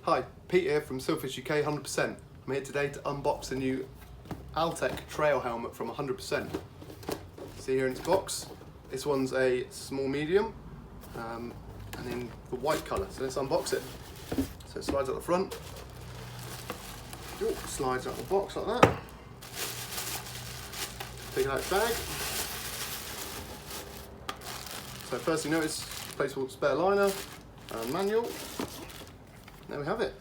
Hi, Pete here from Silverfish UK 100%. I'm here today to unbox the new ALTEC trail helmet from 100%. See here in its box, this one's a small medium and in the white colour, so let's unbox it. So it slides out the front, slides out the box like that, take out its bag. So first you notice, place for spare liner and manual. There we have it,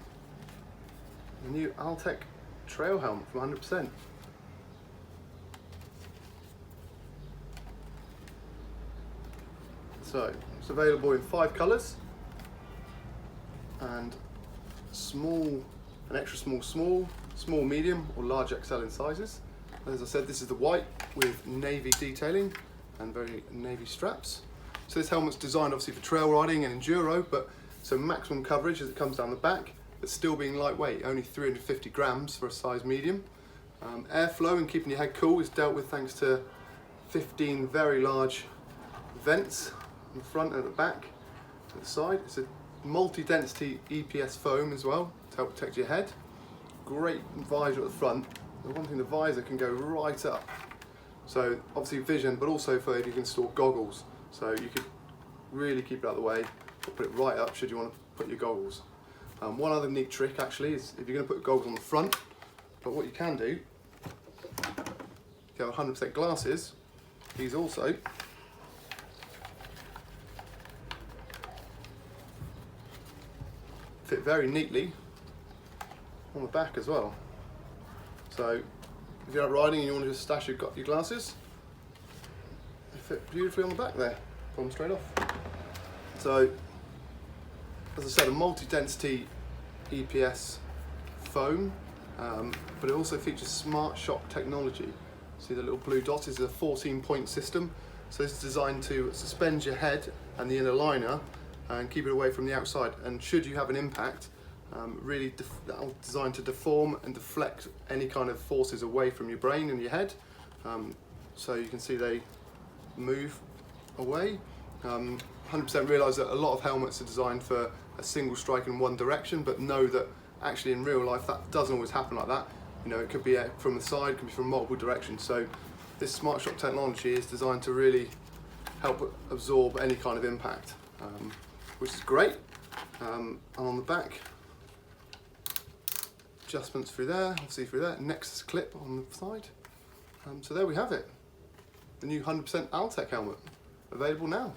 the new ALTEC trail helmet from 100%. So it's available in 5 colours and small, an extra small, small medium or large XL in sizes. As I said, this is the white with navy detailing and very navy straps. So this helmet's designed obviously for trail riding and enduro, but so maximum coverage as it comes down the back, but still being lightweight, only 350 grams for a size medium. Airflow and keeping your head cool is dealt with thanks to 15 very large vents in the front and at the back, at the side. It's a multi-density EPS foam as well to help protect your head. Great visor at the front. The one thing, the visor can go right up. So obviously vision, but also for if you can store goggles. So you could really keep it out of the way, or put it right up should you want to put your goggles. One other neat trick actually is if you're going to put goggles on the front, but what you can do, if you have 100% glasses, these also fit very neatly on the back as well. So if you're out riding and you want to just stash your glasses, they fit beautifully on the back there, pull them straight off. So as I said, a multi-density EPS foam, but it also features Smartshock technology. See the little blue dot is a 14-point system. So this is designed to suspend your head and the inner liner and keep it away from the outside. And should you have an impact, really designed to deform and deflect any kind of forces away from your brain and your head. So you can see they move away. 100% realise that a lot of helmets are designed for a single strike in one direction, but know that actually in real life that doesn't always happen like that. You know, it could be from the side, it could be from multiple directions. So this Smartshock technology is designed to really help absorb any kind of impact, which is great. And on the back, adjustments through there, obviously through there, Nexus clip on the side. So there we have it, the new 100% ALTEC helmet, available now.